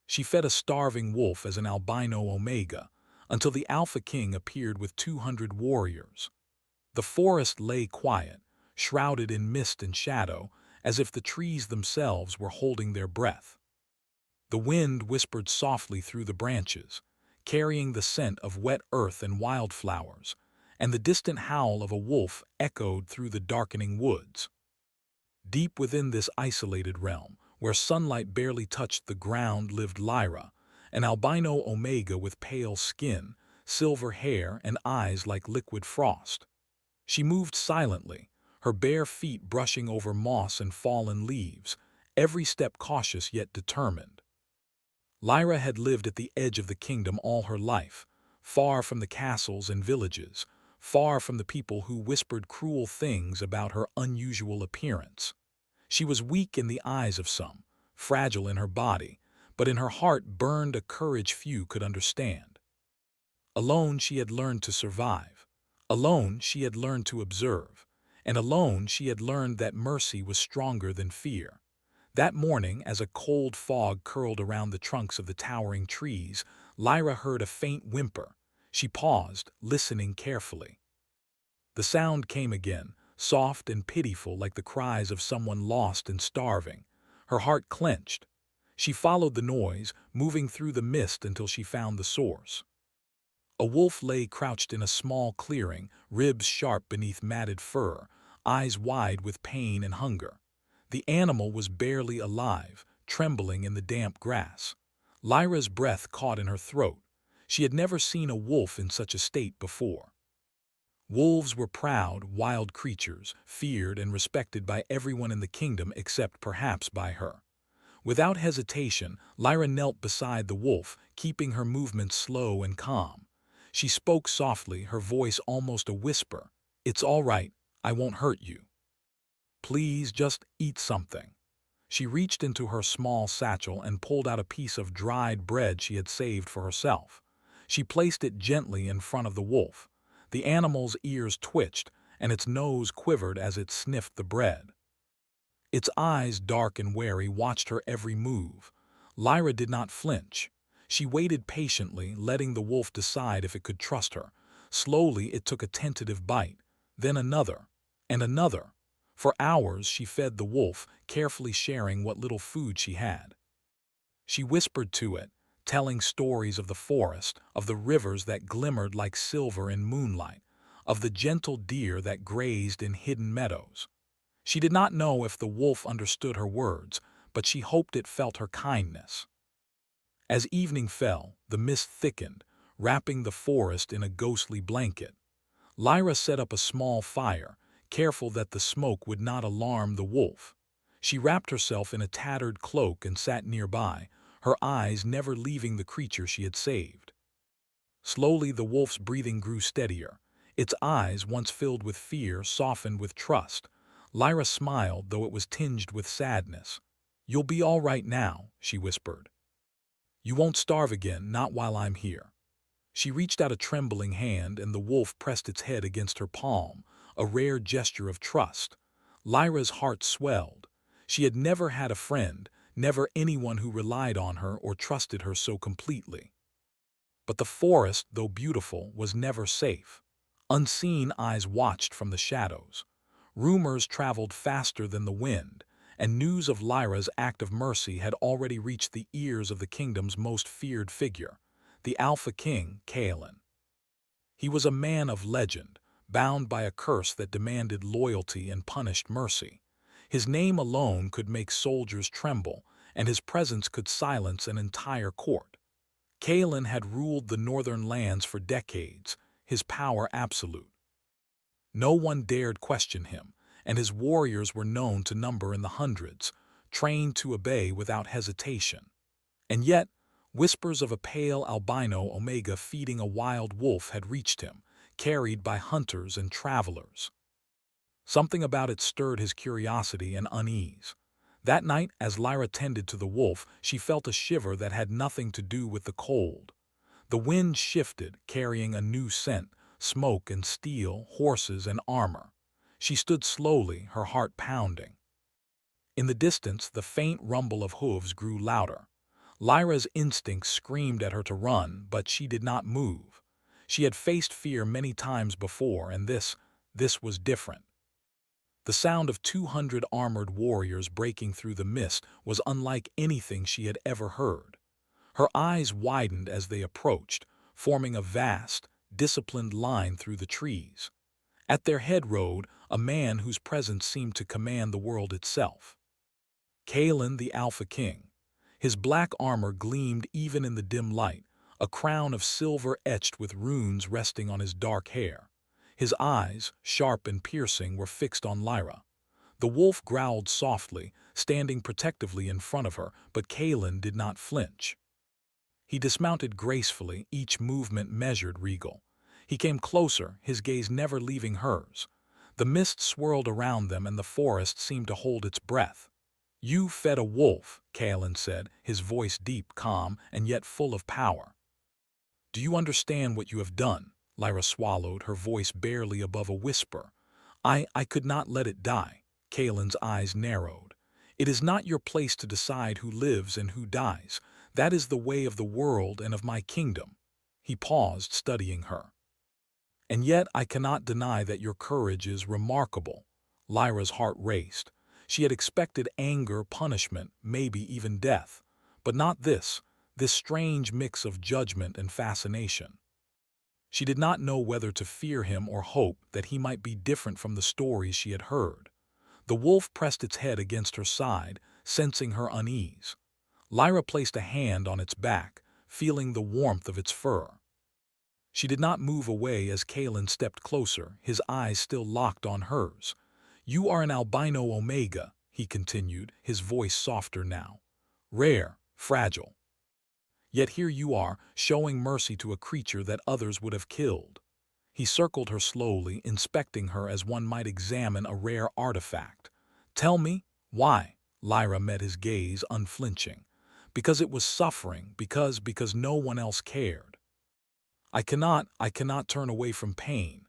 She fed a starving wolf as an albino omega, until the Alpha King appeared with 200 warriors. The forest lay quiet, shrouded in mist and shadow, as if the trees themselves were holding their breath. The wind whispered softly through the branches, carrying the scent of wet earth and wildflowers, and the distant howl of a wolf echoed through the darkening woods. Deep within this isolated realm, where sunlight barely touched the ground, lived Lyra, an albino omega with pale skin, silver hair, and eyes like liquid frost. She moved silently, her bare feet brushing over moss and fallen leaves, every step cautious yet determined. Lyra had lived at the edge of the kingdom all her life, far from the castles and villages, far from the people who whispered cruel things about her unusual appearance. She was weak in the eyes of some, fragile in her body, but in her heart burned a courage few could understand. Alone she had learned to survive. Alone she had learned to observe. And alone she had learned that mercy was stronger than fear. That morning, as a cold fog curled around the trunks of the towering trees, Lyra heard a faint whimper. She paused, listening carefully. The sound came again, soft and pitiful like the cries of someone lost and starving. Her heart clenched. She followed the noise, moving through the mist until she found the source. A wolf lay crouched in a small clearing, ribs sharp beneath matted fur, eyes wide with pain and hunger. The animal was barely alive, trembling in the damp grass. Lyra's breath caught in her throat. She had never seen a wolf in such a state before. Wolves were proud, wild creatures, feared and respected by everyone in the kingdom except perhaps by her. Without hesitation, Lyra knelt beside the wolf, keeping her movements slow and calm. She spoke softly, her voice almost a whisper. "It's all right, I won't hurt you. Please just eat something." She reached into her small satchel and pulled out a piece of dried bread she had saved for herself. She placed it gently in front of the wolf. The animal's ears twitched, and its nose quivered as it sniffed the bread. Its eyes, dark and wary, watched her every move. Lyra did not flinch. She waited patiently, letting the wolf decide if it could trust her. Slowly it took a tentative bite, then another, and another. For hours she fed the wolf, carefully sharing what little food she had. She whispered to it, telling stories of the forest, of the rivers that glimmered like silver in moonlight, of the gentle deer that grazed in hidden meadows. She did not know if the wolf understood her words, but she hoped it felt her kindness. As evening fell, the mist thickened, wrapping the forest in a ghostly blanket. Lyra set up a small fire, careful that the smoke would not alarm the wolf. She wrapped herself in a tattered cloak and sat nearby, her eyes never leaving the creature she had saved. Slowly the wolf's breathing grew steadier. Its eyes, once filled with fear, softened with trust. Lyra smiled, though it was tinged with sadness. "You'll be all right now," she whispered. "You won't starve again, not while I'm here." She reached out a trembling hand, and the wolf pressed its head against her palm, a rare gesture of trust. Lyra's heart swelled. She had never had a friend, never anyone who relied on her or trusted her so completely. But the forest, though beautiful, was never safe. Unseen eyes watched from the shadows. Rumors traveled faster than the wind, and news of Lyra's act of mercy had already reached the ears of the kingdom's most feared figure, the Alpha King, Kaelin. He was a man of legend, bound by a curse that demanded loyalty and punished mercy. His name alone could make soldiers tremble, and his presence could silence an entire court. Kaelin had ruled the northern lands for decades, his power absolute. No one dared question him, and his warriors were known to number in the hundreds, trained to obey without hesitation. And yet, whispers of a pale albino omega feeding a wild wolf had reached him, carried by hunters and travelers. Something about it stirred his curiosity and unease. That night, as Lyra tended to the wolf, she felt a shiver that had nothing to do with the cold. The wind shifted, carrying a new scent, smoke and steel, horses and armor. She stood slowly, her heart pounding. In the distance, the faint rumble of hooves grew louder. Lyra's instincts screamed at her to run, but she did not move. She had faced fear many times before, and this was different. The sound of 200 armored warriors breaking through the mist was unlike anything she had ever heard. Her eyes widened as they approached, forming a vast, disciplined line through the trees. At their head rode a man whose presence seemed to command the world itself. Kalen, the Alpha King. His black armor gleamed even in the dim light, a crown of silver etched with runes resting on his dark hair. His eyes, sharp and piercing, were fixed on Lyra. The wolf growled softly, standing protectively in front of her, but Kalen did not flinch. He dismounted gracefully, each movement measured, regal. He came closer, his gaze never leaving hers. The mist swirled around them and the forest seemed to hold its breath. "You fed a wolf," Kalen said, his voice deep, calm, and yet full of power. "Do you understand what you have done?" Lyra swallowed, her voice barely above a whisper. I could not let it die." Kalen's eyes narrowed. "It is not your place to decide who lives and who dies. That is the way of the world and of my kingdom." He paused, studying her. "And yet I cannot deny that your courage is remarkable." Lyra's heart raced. She had expected anger, punishment, maybe even death. But not this strange mix of judgment and fascination. She did not know whether to fear him or hope that he might be different from the stories she had heard. The wolf pressed its head against her side, sensing her unease. Lyra placed a hand on its back, feeling the warmth of its fur. She did not move away as Kalen stepped closer, his eyes still locked on hers. "You are an albino omega," he continued, his voice softer now. "Rare, fragile. Yet here you are, showing mercy to a creature that others would have killed." He circled her slowly, inspecting her as one might examine a rare artifact. "Tell me, why?" Lyra met his gaze, unflinching. "Because it was suffering, because no one else cared." I cannot turn away from pain."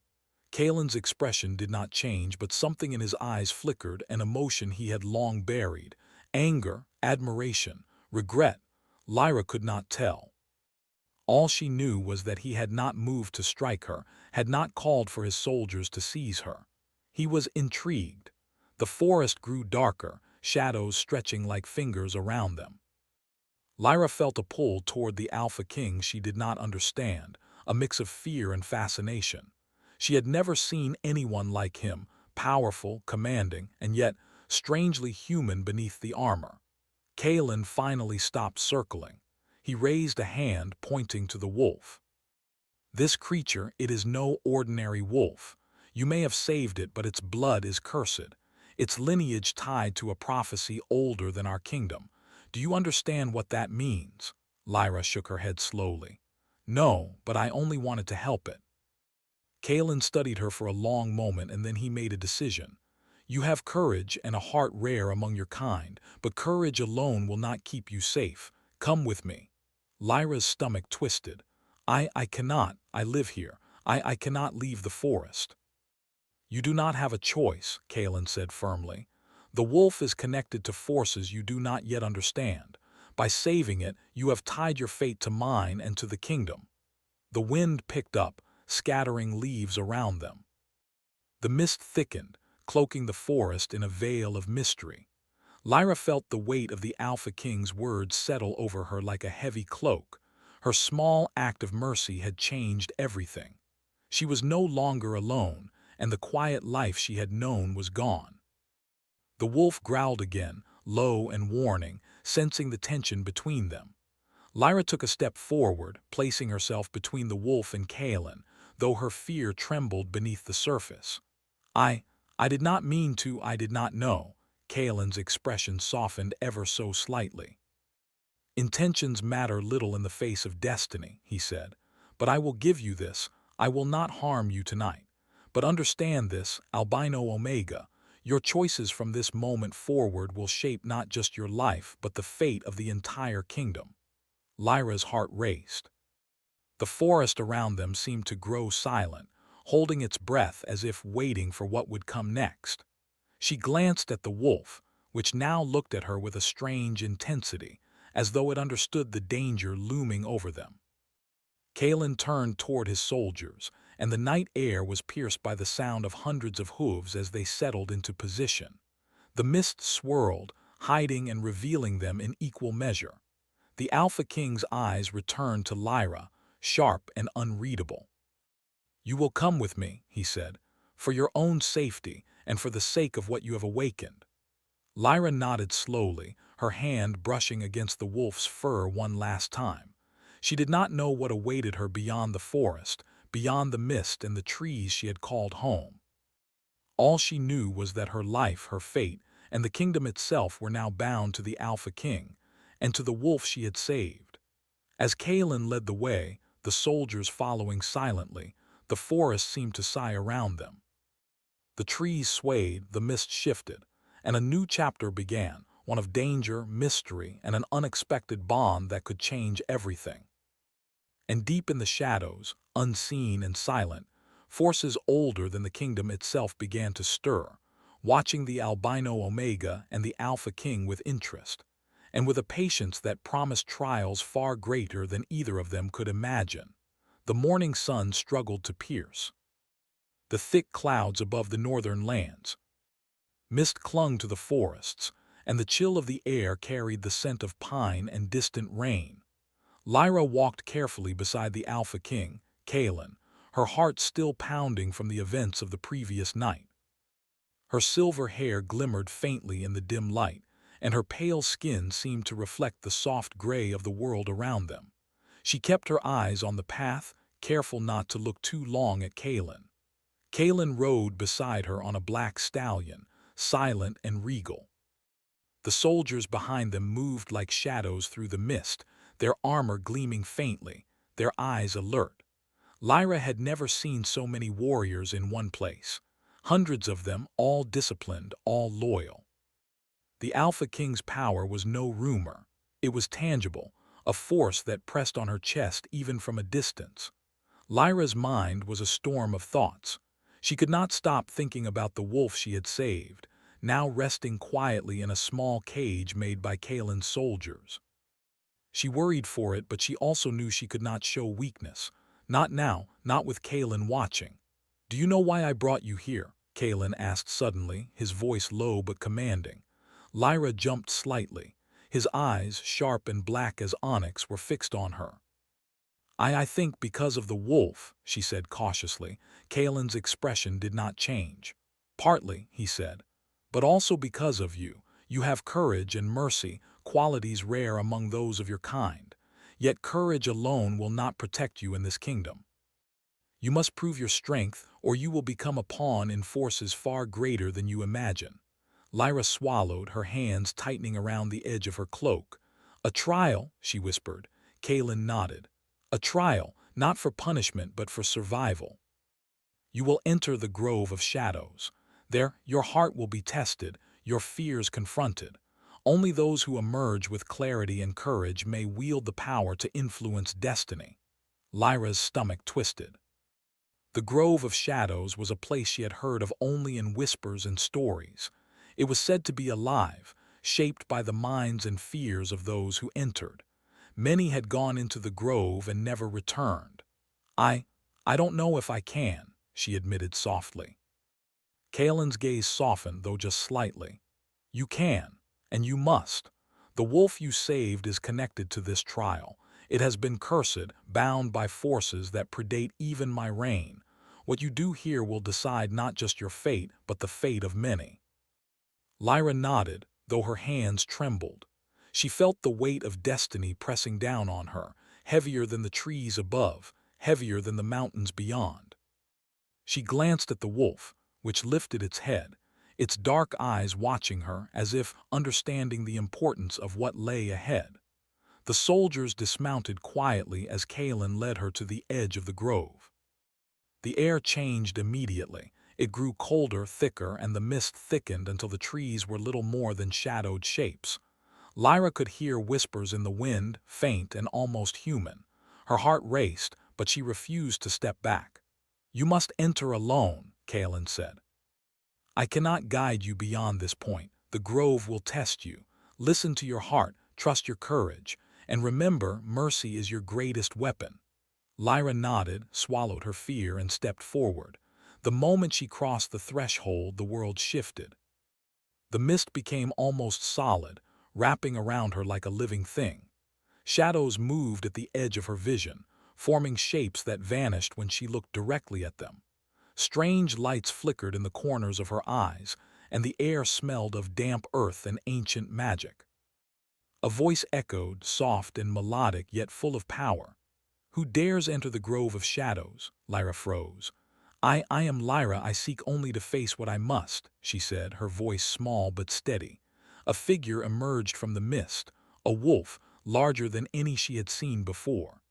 Kalen's expression did not change, but something in his eyes flickered, an emotion he had long buried. Anger, admiration, regret. Lyra could not tell. All she knew was that he had not moved to strike her, had not called for his soldiers to seize her. He was intrigued. The forest grew darker, shadows stretching like fingers around them. Lyra felt a pull toward the Alpha King she did not understand, a mix of fear and fascination. She had never seen anyone like him, powerful, commanding, and yet strangely human beneath the armor. Kalen finally stopped circling. He raised a hand, pointing to the wolf. "This creature, it is no ordinary wolf. You may have saved it, but its blood is cursed. Its lineage tied to a prophecy older than our kingdom. Do you understand what that means?" Lyra shook her head slowly. "No, but I only wanted to help it." Kalen studied her for a long moment, and then he made a decision. "You have courage and a heart rare among your kind, but courage alone will not keep you safe. Come with me." Lyra's stomach twisted. I cannot. I live here. I cannot leave the forest." "You do not have a choice," Kalen said firmly. "The wolf is connected to forces you do not yet understand. By saving it, you have tied your fate to mine and to the kingdom." The wind picked up, scattering leaves around them. The mist thickened, cloaking the forest in a veil of mystery. Lyra felt the weight of the Alpha King's words settle over her like a heavy cloak. Her small act of mercy had changed everything. She was no longer alone, and the quiet life she had known was gone. The wolf growled again, low and warning, sensing the tension between them. Lyra took a step forward, placing herself between the wolf and Kalen, though her fear trembled beneath the surface. I did not mean to, I did not know." Kalen's expression softened ever so slightly. "Intentions matter little in the face of destiny," he said. "But I will give you this. I will not harm you tonight. But understand this, Albino Omega. Your choices from this moment forward will shape not just your life, but the fate of the entire kingdom." Lyra's heart raced. The forest around them seemed to grow silent, holding its breath as if waiting for what would come next. She glanced at the wolf, which now looked at her with a strange intensity, as though it understood the danger looming over them. Kalen turned toward his soldiers, and the night air was pierced by the sound of hundreds of hooves as they settled into position. The mist swirled, hiding and revealing them in equal measure. The Alpha King's eyes returned to Lyra, sharp and unreadable. "You will come with me," he said, "for your own safety and for the sake of what you have awakened." Lyra nodded slowly, her hand brushing against the wolf's fur one last time. She did not know what awaited her beyond the forest, beyond the mist and the trees she had called home. All she knew was that her life, her fate, and the kingdom itself were now bound to the Alpha King, and to the wolf she had saved. As Kalen led the way, the soldiers following silently, the forest seemed to sigh around them. The trees swayed, the mist shifted, and a new chapter began, one of danger, mystery, and an unexpected bond that could change everything. And deep in the shadows, unseen and silent, forces older than the kingdom itself began to stir, watching the Albino Omega and the Alpha King with interest, and with a patience that promised trials far greater than either of them could imagine. The morning sun struggled to pierce the thick clouds above the northern lands. Mist clung to the forests, and the chill of the air carried the scent of pine and distant rain. Lyra walked carefully beside the Alpha King, Kalen, her heart still pounding from the events of the previous night. Her silver hair glimmered faintly in the dim light, and her pale skin seemed to reflect the soft gray of the world around them. She kept her eyes on the path, careful not to look too long at Kalen. Kalen rode beside her on a black stallion, silent and regal. The soldiers behind them moved like shadows through the mist, their armor gleaming faintly, their eyes alert. Lyra had never seen so many warriors in one place. Hundreds of them, all disciplined, all loyal. The Alpha King's power was no rumor. It was tangible, a force that pressed on her chest even from a distance. Lyra's mind was a storm of thoughts. She could not stop thinking about the wolf she had saved, now resting quietly in a small cage made by Kalen's soldiers. She worried for it, but she also knew she could not show weakness. Not now, not with Kalen watching. "Do you know why I brought you here?" Kalen asked suddenly, his voice low but commanding. Lyra jumped slightly. His eyes, sharp and black as onyx, were fixed on her. I think because of the wolf," she said cautiously. Kalen's expression did not change. "Partly," he said, "but also because of you. You have courage and mercy, qualities rare among those of your kind. Yet courage alone will not protect you in this kingdom. You must prove your strength, or you will become a pawn in forces far greater than you imagine." Lyra swallowed, her hands tightening around the edge of her cloak. "A trial," she whispered. Kalen nodded. "A trial, not for punishment but for survival. You will enter the grove of shadows. There, your heart will be tested, your fears confronted. Only those who emerge with clarity and courage may wield the power to influence destiny." Lyra's stomach twisted. The Grove of Shadows was a place she had heard of only in whispers and stories. It was said to be alive, shaped by the minds and fears of those who entered. Many had gone into the grove and never returned. I don't know if I can," she admitted softly. Kalen's gaze softened, though just slightly. "You can, and you must. The wolf you saved is connected to this trial. It has been cursed, bound by forces that predate even my reign. What you do here will decide not just your fate, but the fate of many." Lyra nodded, though her hands trembled. She felt the weight of destiny pressing down on her, heavier than the trees above, heavier than the mountains beyond. She glanced at the wolf, which lifted its head, its dark eyes watching her as if understanding the importance of what lay ahead. The soldiers dismounted quietly as Kalen led her to the edge of the grove. The air changed immediately. It grew colder, thicker, and the mist thickened until the trees were little more than shadowed shapes. Lyra could hear whispers in the wind, faint and almost human. Her heart raced, but she refused to step back. "You must enter alone," Kalen said. "I cannot guide you beyond this point. The grove will test you. Listen to your heart, trust your courage, and remember, mercy is your greatest weapon." Lyra nodded, swallowed her fear, and stepped forward. The moment she crossed the threshold, the world shifted. The mist became almost solid, wrapping around her like a living thing. Shadows moved at the edge of her vision, forming shapes that vanished when she looked directly at them. Strange lights flickered in the corners of her eyes, and the air smelled of damp earth and ancient magic. A voice echoed, soft and melodic yet full of power. "Who dares enter the grove of shadows?" Lyra froze. I am Lyra. I seek only to face what I must," she said, her voice small but steady. A figure emerged from the mist, a wolf, larger than any she had seen before.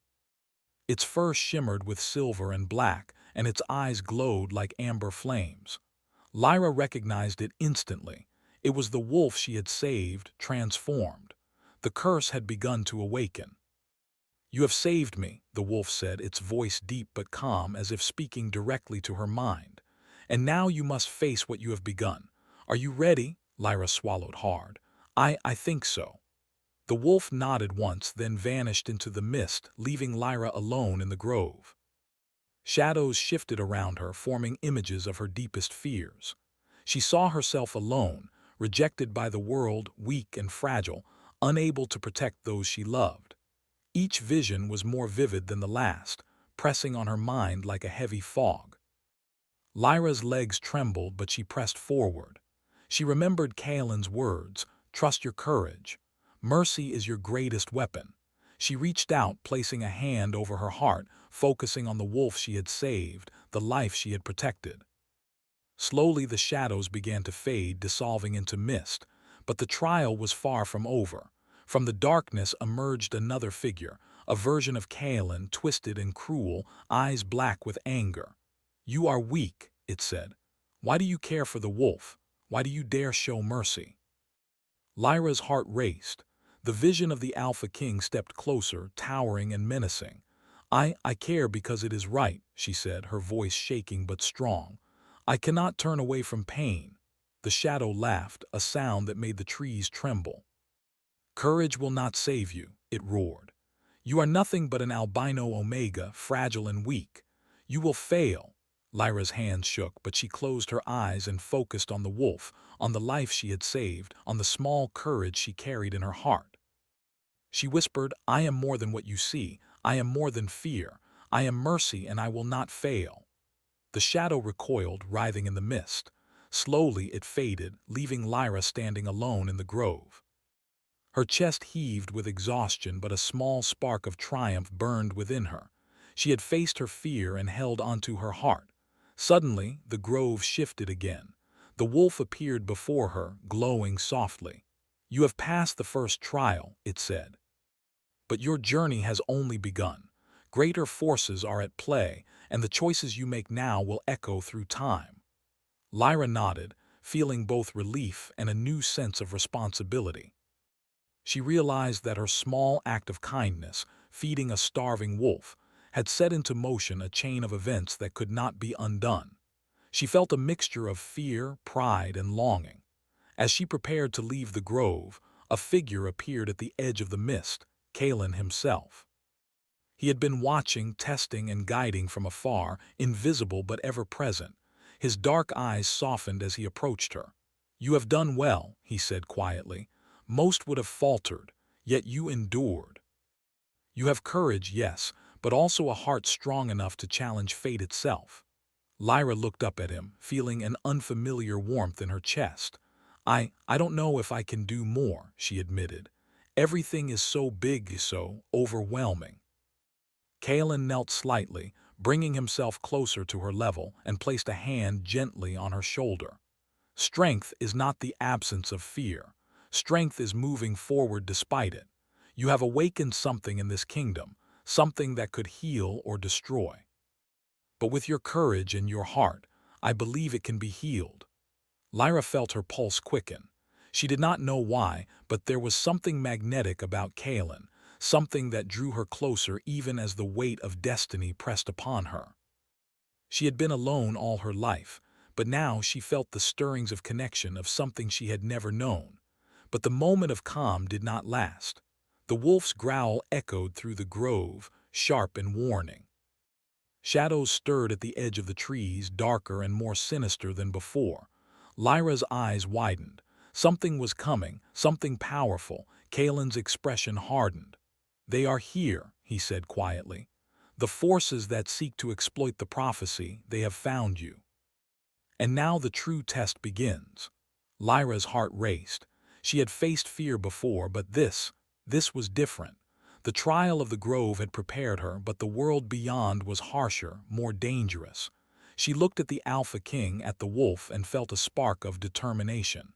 Its fur shimmered with silver and black, and its eyes glowed like amber flames. Lyra recognized it instantly. It was the wolf she had saved, transformed. The curse had begun to awaken. "You have saved me," the wolf said, its voice deep but calm, as if speaking directly to her mind. "And now you must face what you have begun. Are you ready?" Lyra swallowed hard. I think so." The wolf nodded once, then vanished into the mist, leaving Lyra alone in the grove. Shadows shifted around her, forming images of her deepest fears. She saw herself alone, rejected by the world, weak and fragile, unable to protect those she loved. Each vision was more vivid than the last, pressing on her mind like a heavy fog. Lyra's legs trembled, but she pressed forward. She remembered Kaelin's words, "Trust your courage. Mercy is your greatest weapon." She reached out, placing a hand over her heart, focusing on the wolf she had saved, the life she had protected. Slowly the shadows began to fade, dissolving into mist, but the trial was far from over. From the darkness emerged another figure, a version of Kaelin, twisted and cruel, eyes black with anger. "You are weak," it said. "Why do you care for the wolf? Why do you dare show mercy?" Lyra's heart raced. The vision of the Alpha King stepped closer, towering and menacing. I care because it is right," she said, her voice shaking but strong. "I cannot turn away from pain." The shadow laughed, a sound that made the trees tremble. "Courage will not save you," it roared. "You are nothing but an albino omega, fragile and weak. You will fail." Lyra's hands shook, but she closed her eyes and focused on the wolf, on the life she had saved, on the small courage she carried in her heart. She whispered, "I am more than what you see. I am more than fear. I am mercy, and I will not fail." The shadow recoiled, writhing in the mist. Slowly it faded, leaving Lyra standing alone in the grove. Her chest heaved with exhaustion, but a small spark of triumph burned within her. She had faced her fear and held onto her heart. Suddenly, the grove shifted again. The wolf appeared before her, glowing softly. "You have passed the first trial," it said. "But your journey has only begun. Greater forces are at play, and the choices you make now will echo through time." Lyra nodded, feeling both relief and a new sense of responsibility. She realized that her small act of kindness, feeding a starving wolf, had set into motion a chain of events that could not be undone. She felt a mixture of fear, pride, and longing. As she prepared to leave the grove, a figure appeared at the edge of the mist, Kaelin himself. He had been watching, testing, and guiding from afar, invisible but ever present. His dark eyes softened as he approached her. "You have done well," he said quietly. "Most would have faltered, yet you endured. You have courage, yes, but also a heart strong enough to challenge fate itself." Lyra looked up at him, feeling an unfamiliar warmth in her chest. I don't know if I can do more," she admitted. "Everything is so big, so overwhelming." Kaelin knelt slightly, bringing himself closer to her level, and placed a hand gently on her shoulder. "Strength is not the absence of fear. Strength is moving forward despite it. You have awakened something in this kingdom, something that could heal or destroy. But with your courage and your heart, I believe it can be healed." Lyra felt her pulse quicken. She did not know why, but there was something magnetic about Kaelin, something that drew her closer even as the weight of destiny pressed upon her. She had been alone all her life, but now she felt the stirrings of connection, of something she had never known. But the moment of calm did not last. The wolf's growl echoed through the grove, sharp and warning. Shadows stirred at the edge of the trees, darker and more sinister than before. Lyra's eyes widened. Something was coming, something powerful. Kalen's expression hardened. "They are here," he said quietly. "The forces that seek to exploit the prophecy, they have found you." And now the true test begins. Lyra's heart raced. She had faced fear before, but this was different. The trial of the grove had prepared her, but the world beyond was harsher, more dangerous. She looked at the Alpha King, at the wolf, and felt a spark of determination.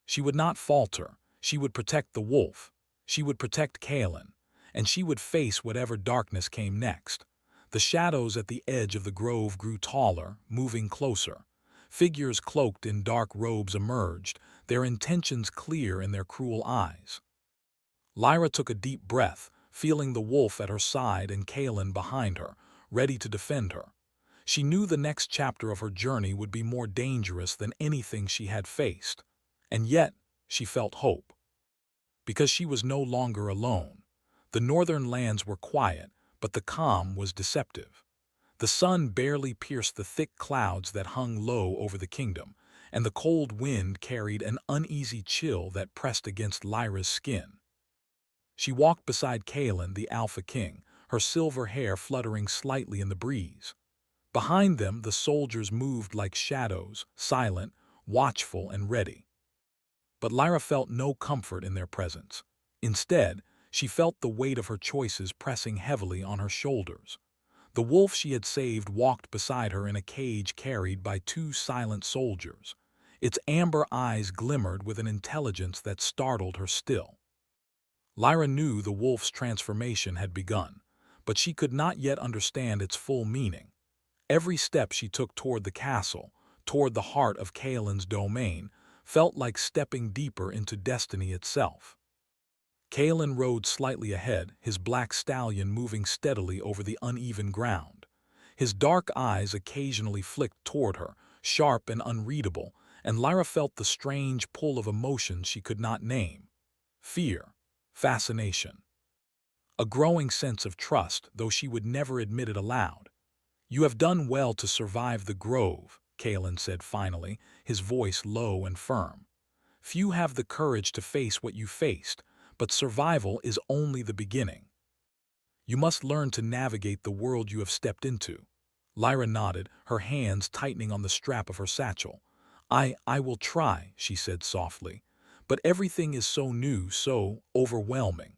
She would not falter. She would protect the wolf. She would protect Kalen. And she would face whatever darkness came next. The shadows at the edge of the grove grew taller, moving closer. Figures cloaked in dark robes emerged, their intentions clear in their cruel eyes. Lyra took a deep breath, feeling the wolf at her side and Kalen behind her, ready to defend her. She knew the next chapter of her journey would be more dangerous than anything she had faced. And yet, she felt hope. Because she was no longer alone. The northern lands were quiet, but the calm was deceptive. The sun barely pierced the thick clouds that hung low over the kingdom, and the cold wind carried an uneasy chill that pressed against Lyra's skin. She walked beside Kalen, the Alpha King, her silver hair fluttering slightly in the breeze. Behind them, the soldiers moved like shadows, silent, watchful, and ready. But Lyra felt no comfort in their presence. Instead, she felt the weight of her choices pressing heavily on her shoulders. The wolf she had saved walked beside her in a cage carried by two silent soldiers. Its amber eyes glimmered with an intelligence that startled her still. Lyra knew the wolf's transformation had begun, but she could not yet understand its full meaning. Every step she took toward the castle, toward the heart of Kalen's domain, felt like stepping deeper into destiny itself. Kalen rode slightly ahead, his black stallion moving steadily over the uneven ground. His dark eyes occasionally flicked toward her, sharp and unreadable, and Lyra felt the strange pull of emotions she could not name. Fear, fascination, a growing sense of trust, though she would never admit it aloud. "You have done well to survive the grove," Kalen said finally, his voice low and firm. "Few have the courage to face what you faced, but survival is only the beginning. You must learn to navigate the world you have stepped into." Lyra nodded, her hands tightening on the strap of her satchel. I will try," she said softly, "but everything is so new, so overwhelming."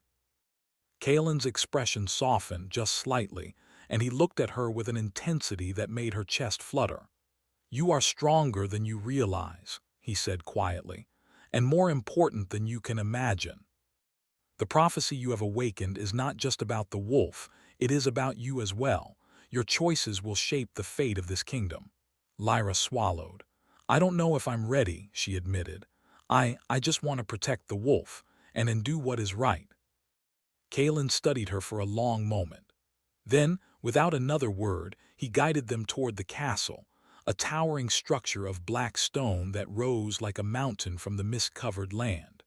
Kalen's expression softened just slightly, and he looked at her with an intensity that made her chest flutter. "You are stronger than you realize," he said quietly, "and more important than you can imagine. The prophecy you have awakened is not just about the wolf, it is about you as well. Your choices will shape the fate of this kingdom." Lyra swallowed. "I don't know if I'm ready," she admitted. I just want to protect the wolf, and do what is right." Kalen studied her for a long moment. Then, without another word, he guided them toward the castle, a towering structure of black stone that rose like a mountain from the mist-covered land.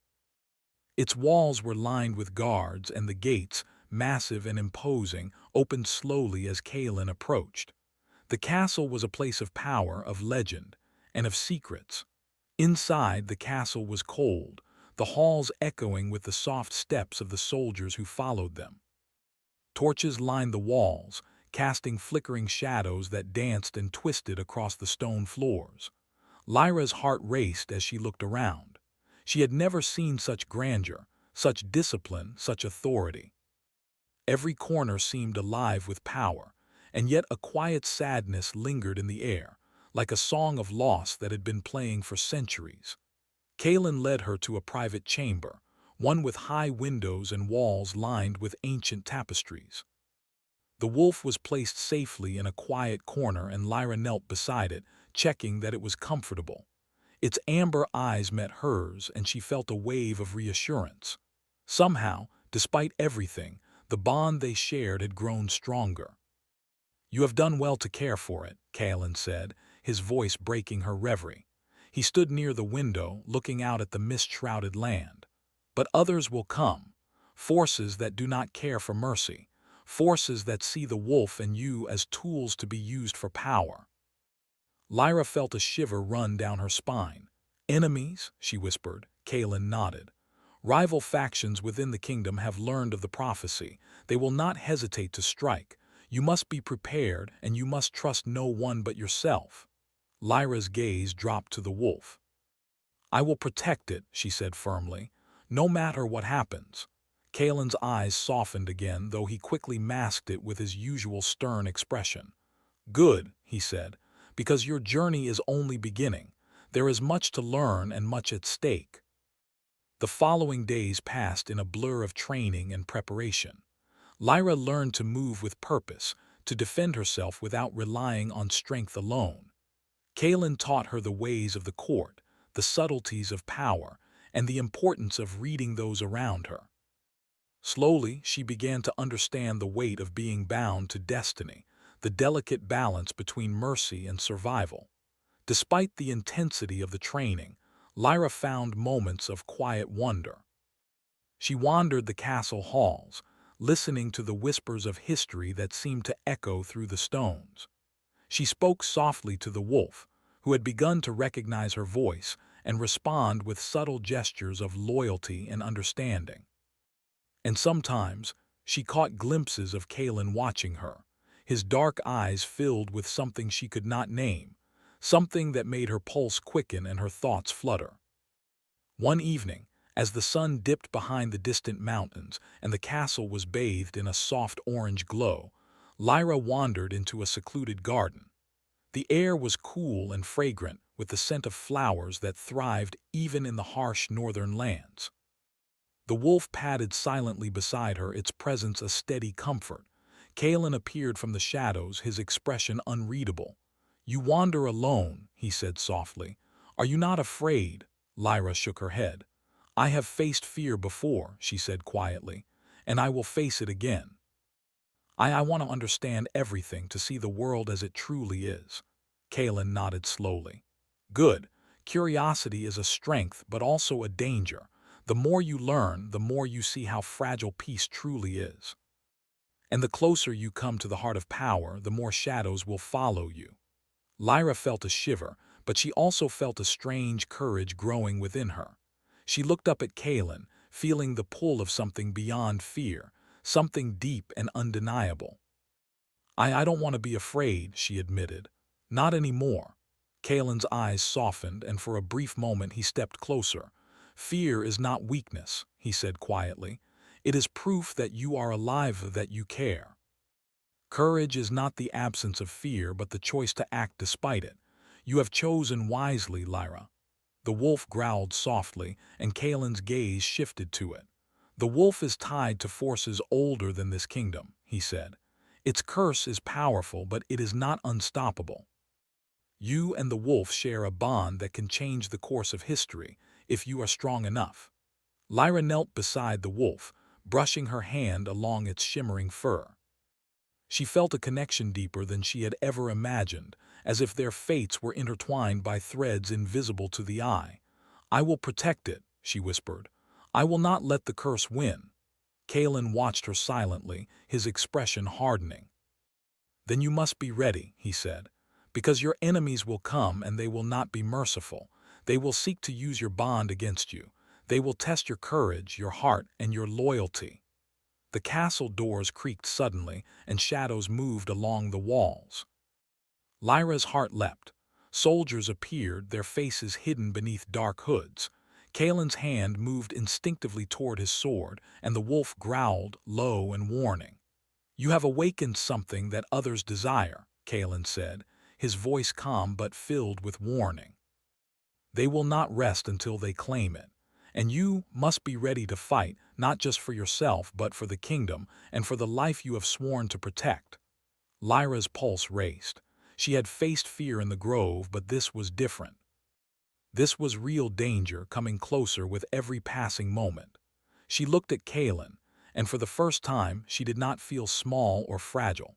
Its walls were lined with guards, and the gates, massive and imposing, opened slowly as Kalen approached. The castle was a place of power, of legend, and of secrets. Inside, the castle was cold, the halls echoing with the soft steps of the soldiers who followed them. Torches lined the walls, casting flickering shadows that danced and twisted across the stone floors. Lyra's heart raced as she looked around. She had never seen such grandeur, such discipline, such authority. Every corner seemed alive with power, and yet a quiet sadness lingered in the air, like a song of loss that had been playing for centuries. Kalen led her to a private chamber, one with high windows and walls lined with ancient tapestries. The wolf was placed safely in a quiet corner, and Lyra knelt beside it, checking that it was comfortable. Its amber eyes met hers, and she felt a wave of reassurance. Somehow, despite everything, the bond they shared had grown stronger. "You have done well to care for it," Kalen said, his voice breaking her reverie. He stood near the window, looking out at the mist-shrouded land. But others will come, forces that do not care for mercy, forces that see the wolf and you as tools to be used for power. Lyra felt a shiver run down her spine. Enemies, she whispered. Kaelin nodded. Rival factions within the kingdom have learned of the prophecy. They will not hesitate to strike. You must be prepared, and you must trust no one but yourself. Lyra's gaze dropped to the wolf. I will protect it, she said firmly, no matter what happens. Kaelin's eyes softened again, though he quickly masked it with his usual stern expression. Good, he said, because your journey is only beginning. There is much to learn and much at stake. The following days passed in a blur of training and preparation. Lyra learned to move with purpose, to defend herself without relying on strength alone. Kaelin taught her the ways of the court, the subtleties of power, and the importance of reading those around her. Slowly, she began to understand the weight of being bound to destiny, the delicate balance between mercy and survival. Despite the intensity of the training, Lyra found moments of quiet wonder. She wandered the castle halls, listening to the whispers of history that seemed to echo through the stones. She spoke softly to the wolf, who had begun to recognize her voice and respond with subtle gestures of loyalty and understanding. And sometimes, she caught glimpses of Kaelin watching her, his dark eyes filled with something she could not name, something that made her pulse quicken and her thoughts flutter. One evening, as the sun dipped behind the distant mountains and the castle was bathed in a soft orange glow, Lyra wandered into a secluded garden. The air was cool and fragrant, with the scent of flowers that thrived even in the harsh northern lands. The wolf padded silently beside her, its presence a steady comfort. Kaelin appeared from the shadows, his expression unreadable. You wander alone, he said softly. Are you not afraid? Lyra shook her head. I have faced fear before, she said quietly, and I will face it again. I want to understand everything, to see the world as it truly is. Kaelin nodded slowly. Good. Curiosity is a strength, but also a danger. The more you learn, the more you see how fragile peace truly is. And the closer you come to the heart of power, the more shadows will follow you. Lyra felt a shiver, but she also felt a strange courage growing within her. She looked up at Kaelin, feeling the pull of something beyond fear, something deep and undeniable. I don't want to be afraid, she admitted. Not anymore. Kaelin's eyes softened, and for a brief moment he stepped closer. Fear is not weakness, he said quietly. It is proof that you are alive, that you care. Courage is not the absence of fear, but the choice to act despite it. You have chosen wisely, Lyra. The wolf growled softly, and Kaelin's gaze shifted to it. The wolf is tied to forces older than this kingdom, he said. Its curse is powerful, but it is not unstoppable. You and the wolf share a bond that can change the course of history, if you are strong enough. Lyra knelt beside the wolf, brushing her hand along its shimmering fur. She felt a connection deeper than she had ever imagined, as if their fates were intertwined by threads invisible to the eye. I will protect it, she whispered. I will not let the curse win. Kaelin watched her silently, his expression hardening. Then you must be ready, he said, because your enemies will come and they will not be merciful. They will seek to use your bond against you. They will test your courage, your heart, and your loyalty. The castle doors creaked suddenly, and shadows moved along the walls. Lyra's heart leapt. Soldiers appeared, their faces hidden beneath dark hoods. Kaelin's hand moved instinctively toward his sword, and the wolf growled, low and warning. You have awakened something that others desire, Kaelin said, his voice calm but filled with warning. They will not rest until they claim it. And you must be ready to fight, not just for yourself, but for the kingdom and for the life you have sworn to protect. Lyra's pulse raced. She had faced fear in the grove, but this was different. This was real danger, coming closer with every passing moment. She looked at Kaelin, and for the first time she did not feel small or fragile.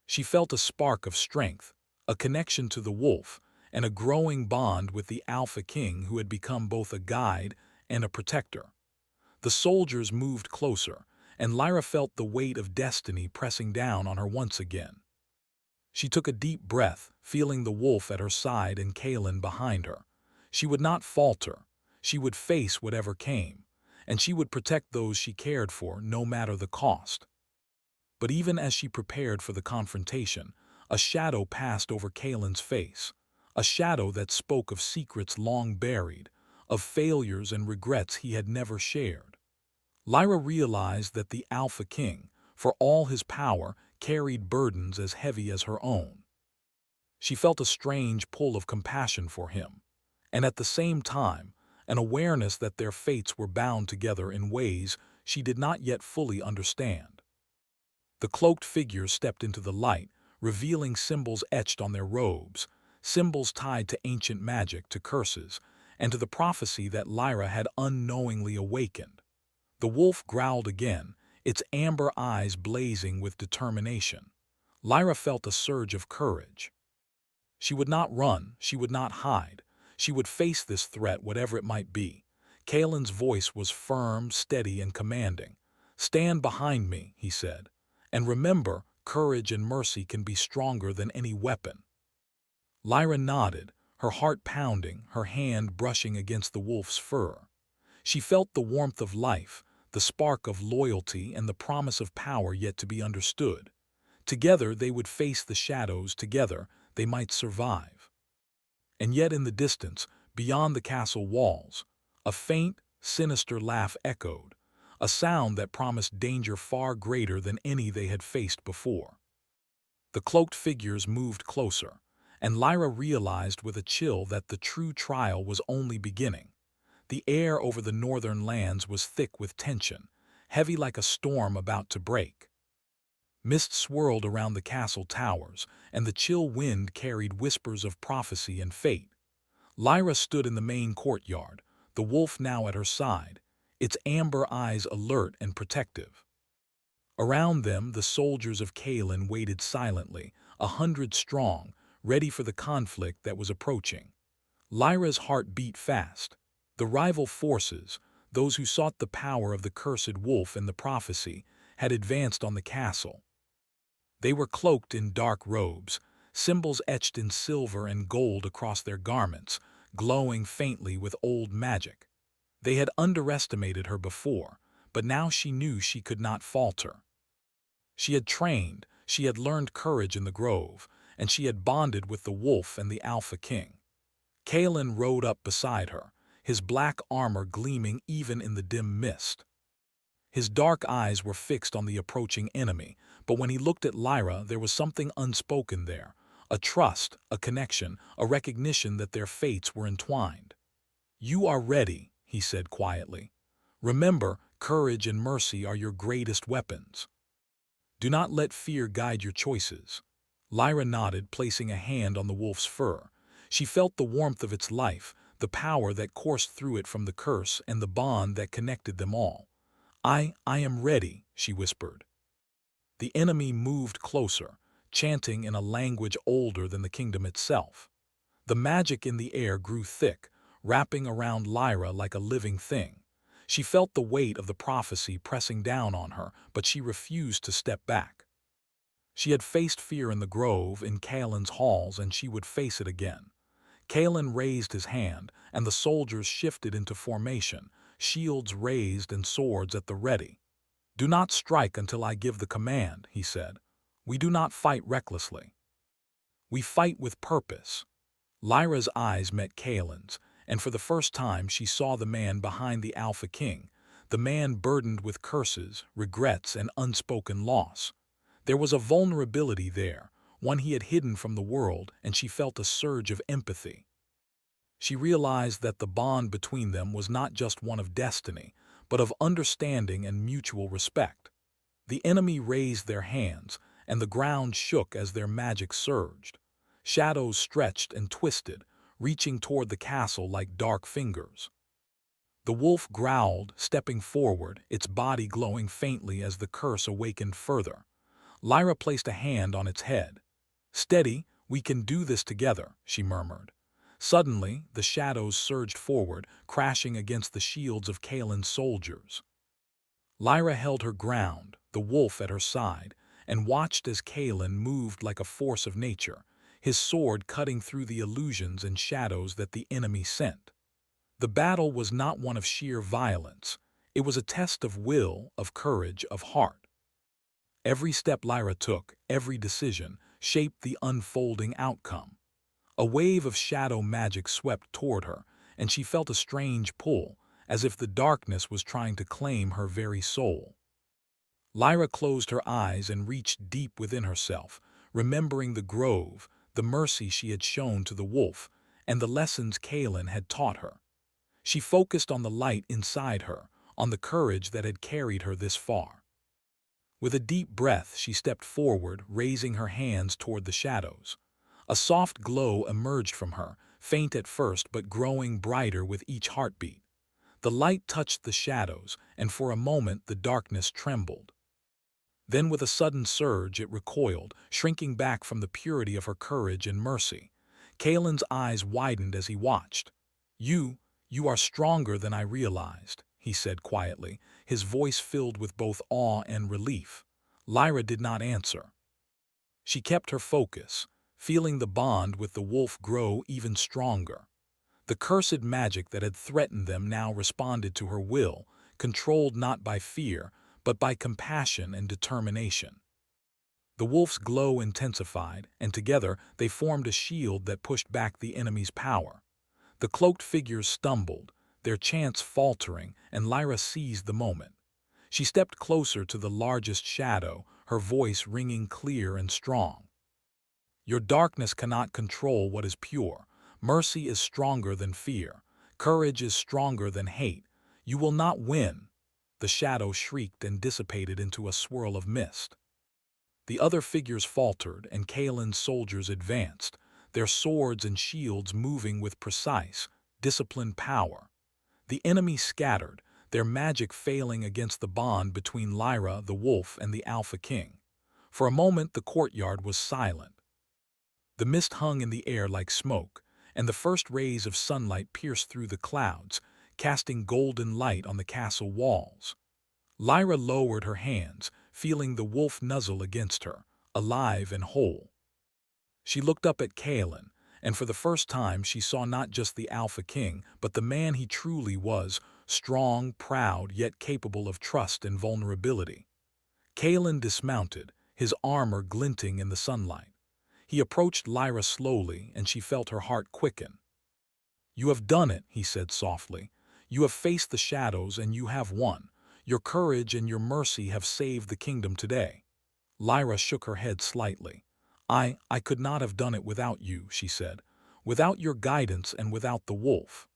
She felt a spark of strength, a connection to the wolf, and a growing bond with the Alpha King who had become both a guide and a protector. The soldiers moved closer, and Lyra felt the weight of destiny pressing down on her once again. She took a deep breath, feeling the wolf at her side and Kaelin behind her. She would not falter. She would face whatever came, and she would protect those she cared for, no matter the cost. But even as she prepared for the confrontation, a shadow passed over Kaelin's face, a shadow that spoke of secrets long buried, of failures and regrets he had never shared. Lyra realized that the Alpha King, for all his power, carried burdens as heavy as her own. She felt a strange pull of compassion for him, and at the same time, an awareness that their fates were bound together in ways she did not yet fully understand. The cloaked figures stepped into the light, revealing symbols etched on their robes, symbols tied to ancient magic, to curses, and to the prophecy that Lyra had unknowingly awakened. The wolf growled again, its amber eyes blazing with determination. Lyra felt a surge of courage. She would not run, she would not hide. She would face this threat, whatever it might be. Kaelin's voice was firm, steady, and commanding. "Stand behind me," he said. "And remember, courage and mercy can be stronger than any weapon." Lyra nodded, her heart pounding, her hand brushing against the wolf's fur. She felt the warmth of life, the spark of loyalty, and the promise of power yet to be understood. Together they would face the shadows, together they might survive. And yet in the distance, beyond the castle walls, a faint, sinister laugh echoed, a sound that promised danger far greater than any they had faced before. The cloaked figures moved closer, and Lyra realized with a chill that the true trial was only beginning. The air over the northern lands was thick with tension, heavy like a storm about to break. Mist swirled around the castle towers, and the chill wind carried whispers of prophecy and fate. Lyra stood in the main courtyard, the wolf now at her side, its amber eyes alert and protective. Around them, the soldiers of Kaelin waited silently, 100 strong, ready for the conflict that was approaching. Lyra's heart beat fast. The rival forces, those who sought the power of the cursed wolf and the prophecy, had advanced on the castle. They were cloaked in dark robes, symbols etched in silver and gold across their garments, glowing faintly with old magic. They had underestimated her before, but now she knew she could not falter. She had trained, she had learned courage in the grove, and she had bonded with the wolf and the Alpha King. Kaelin rode up beside her, his black armor gleaming even in the dim mist. His dark eyes were fixed on the approaching enemy, but when he looked at Lyra, there was something unspoken there, a trust, a connection, a recognition that their fates were entwined. "You are ready," he said quietly. "Remember, courage and mercy are your greatest weapons. Do not let fear guide your choices." Lyra nodded, placing a hand on the wolf's fur. She felt the warmth of its life, the power that coursed through it from the curse, and the bond that connected them all. I am ready," she whispered. The enemy moved closer, chanting in a language older than the kingdom itself. The magic in the air grew thick, wrapping around Lyra like a living thing. She felt the weight of the prophecy pressing down on her, but she refused to step back. She had faced fear in the grove, in Kaelin's halls, and she would face it again. Kaelin raised his hand, and the soldiers shifted into formation, shields raised and swords at the ready. "Do not strike until I give the command," he said. "We do not fight recklessly. We fight with purpose." Lyra's eyes met Kaelin's, and for the first time she saw the man behind the Alpha King, the man burdened with curses, regrets, and unspoken loss. There was a vulnerability there, one he had hidden from the world, and she felt a surge of empathy. She realized that the bond between them was not just one of destiny, but of understanding and mutual respect. The enemy raised their hands, and the ground shook as their magic surged. Shadows stretched and twisted, reaching toward the castle like dark fingers. The wolf growled, stepping forward, its body glowing faintly as the curse awakened further. Lyra placed a hand on its head. "Steady, we can do this together," she murmured. Suddenly, the shadows surged forward, crashing against the shields of Kaelin's soldiers. Lyra held her ground, the wolf at her side, and watched as Kaelin moved like a force of nature, his sword cutting through the illusions and shadows that the enemy sent. The battle was not one of sheer violence. It was a test of will, of courage, of heart. Every step Lyra took, every decision, shaped the unfolding outcome. A wave of shadow magic swept toward her, and she felt a strange pull, as if the darkness was trying to claim her very soul. Lyra closed her eyes and reached deep within herself, remembering the grove, the mercy she had shown to the wolf, and the lessons Kaelin had taught her. She focused on the light inside her, on the courage that had carried her this far. With a deep breath, she stepped forward, raising her hands toward the shadows. A soft glow emerged from her, faint at first but growing brighter with each heartbeat. The light touched the shadows, and for a moment the darkness trembled. Then with a sudden surge it recoiled, shrinking back from the purity of her courage and mercy. Kaelin's eyes widened as he watched. You are stronger than I realized," he said quietly, his voice filled with both awe and relief. Lyra did not answer. She kept her focus, feeling the bond with the wolf grow even stronger. The cursed magic that had threatened them now responded to her will, controlled not by fear, but by compassion and determination. The wolf's glow intensified, and together they formed a shield that pushed back the enemy's power. The cloaked figures stumbled, their chants faltering, and Lyra seized the moment. She stepped closer to the largest shadow, her voice ringing clear and strong. "Your darkness cannot control what is pure. Mercy is stronger than fear. Courage is stronger than hate. You will not win." The shadow shrieked and dissipated into a swirl of mist. The other figures faltered, and Kaelin's soldiers advanced, their swords and shields moving with precise, disciplined power. The enemy scattered, their magic failing against the bond between Lyra, the wolf, and the Alpha King. For a moment the courtyard was silent. The mist hung in the air like smoke, and the first rays of sunlight pierced through the clouds, casting golden light on the castle walls. Lyra lowered her hands, feeling the wolf nuzzle against her, alive and whole. She looked up at Kaelin, and for the first time she saw not just the Alpha King, but the man he truly was, strong, proud, yet capable of trust and vulnerability. Kaelin dismounted, his armor glinting in the sunlight. He approached Lyra slowly, and she felt her heart quicken. "You have done it," he said softly. "You have faced the shadows, and you have won. Your courage and your mercy have saved the kingdom today." Lyra shook her head slightly. I could not have done it without you," she said. "Without your guidance and without the wolf."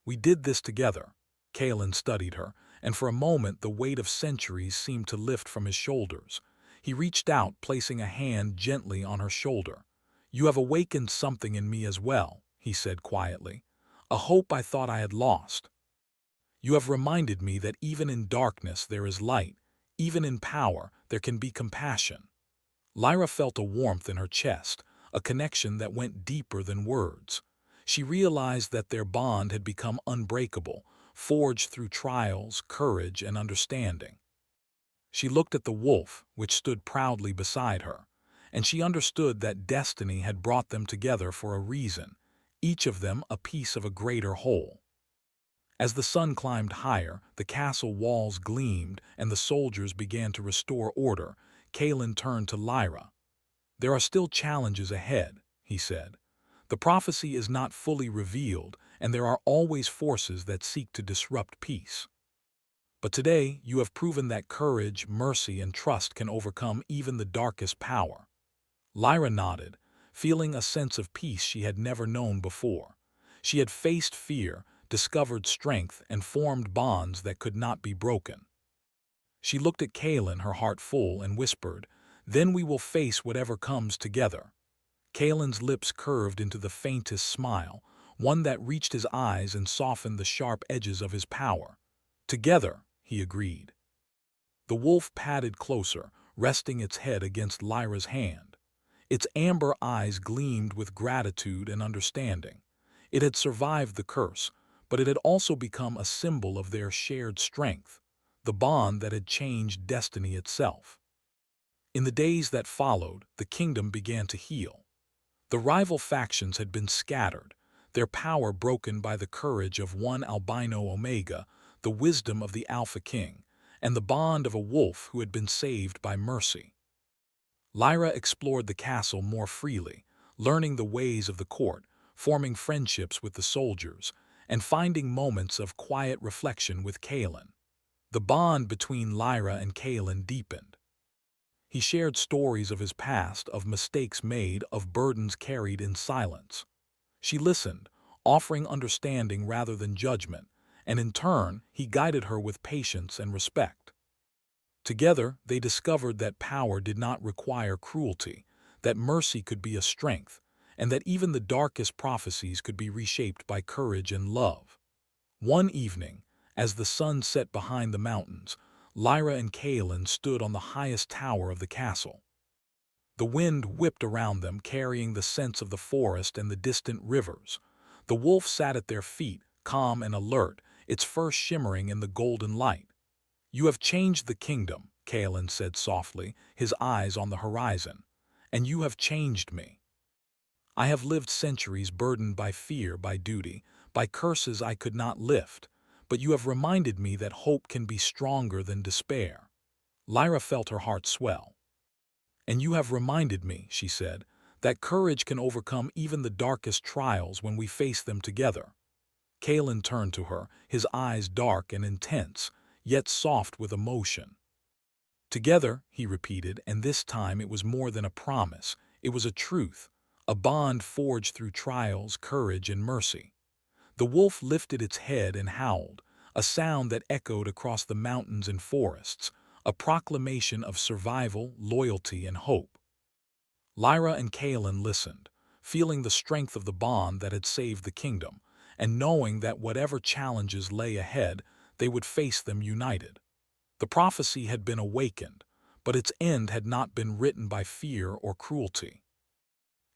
"We did this together." Kaelin studied her, and for a moment the weight of centuries seemed to lift from his shoulders. He reached out, placing a hand gently on her shoulder. "You have awakened something in me as well," he said quietly. "A hope I thought I had lost. You have reminded me that even in darkness there is light, even in power there can be compassion." Lyra felt a warmth in her chest, a connection that went deeper than words. She realized that their bond had become unbreakable, forged through trials, courage, and understanding. She looked at the wolf, which stood proudly beside her, and she understood that destiny had brought them together for a reason, each of them a piece of a greater whole. As the sun climbed higher, the castle walls gleamed, and the soldiers began to restore order. Kaelin turned to Lyra. "There are still challenges ahead," he said. "The prophecy is not fully revealed, and there are always forces that seek to disrupt peace. But today you have proven that courage, mercy, and trust can overcome even the darkest power." Lyra nodded, feeling a sense of peace she had never known before. She had faced fear, discovered strength, and formed bonds that could not be broken. She looked at Kaelin, her heart full, and whispered, "Then we will face whatever comes together." Kaelin's lips curved into the faintest smile, one that reached his eyes and softened the sharp edges of his power. "Together," he agreed. The wolf padded closer, resting its head against Lyra's hand. Its amber eyes gleamed with gratitude and understanding. It had survived the curse, but it had also become a symbol of their shared strength, the bond that had changed destiny itself. In the days that followed, the kingdom began to heal. The rival factions had been scattered, their power broken by the courage of one Albino Omega, the wisdom of the Alpha King, and the bond of a wolf who had been saved by mercy. Lyra explored the castle more freely, learning the ways of the court, forming friendships with the soldiers, and finding moments of quiet reflection with Kalen. The bond between Lyra and Kalen deepened. He shared stories of his past, of mistakes made, of burdens carried in silence. She listened, offering understanding rather than judgment, and in turn, he guided her with patience and respect. Together, they discovered that power did not require cruelty, that mercy could be a strength, and that even the darkest prophecies could be reshaped by courage and love. One evening, as the sun set behind the mountains, Lyra and Kalen stood on the highest tower of the castle. The wind whipped around them, carrying the scents of the forest and the distant rivers. The wolf sat at their feet, calm and alert, its fur shimmering in the golden light. "You have changed the kingdom," Kalen said softly, his eyes on the horizon. "And you have changed me. I have lived centuries burdened by fear, by duty, by curses I could not lift, but you have reminded me that hope can be stronger than despair." Lyra felt her heart swell. "And you have reminded me," she said, "that courage can overcome even the darkest trials when we face them together." Kalen turned to her, his eyes dark and intense, yet soft with emotion. "Together," he repeated, and this time it was more than a promise, it was a truth, a bond forged through trials, courage, and mercy. The wolf lifted its head and howled, a sound that echoed across the mountains and forests, a proclamation of survival, loyalty, and hope. Lyra and Kalen listened, feeling the strength of the bond that had saved the kingdom, and knowing that whatever challenges lay ahead, they would face them united. The prophecy had been awakened, but its end had not been written by fear or cruelty.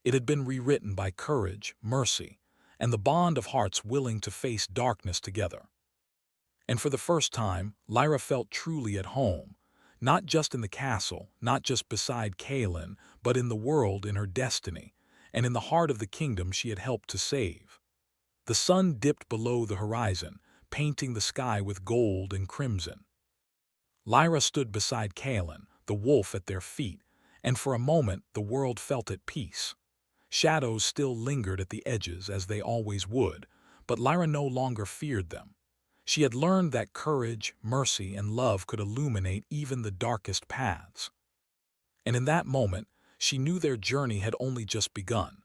It had been rewritten by courage, mercy, and the bond of hearts willing to face darkness together. And for the first time, Lyra felt truly at home, not just in the castle, not just beside Kalen, but in the world, in her destiny, and in the heart of the kingdom she had helped to save. The sun dipped below the horizon, painting the sky with gold and crimson. Lyra stood beside Kalen, the wolf at their feet, and for a moment the world felt at peace. Shadows still lingered at the edges as they always would, but Lyra no longer feared them. She had learned that courage, mercy, and love could illuminate even the darkest paths. And in that moment, she knew their journey had only just begun,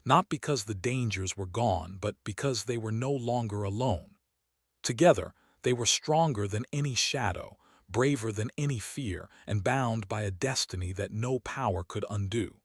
not because the dangers were gone, but because they were no longer alone. Together, they were stronger than any shadow, braver than any fear, and bound by a destiny that no power could undo.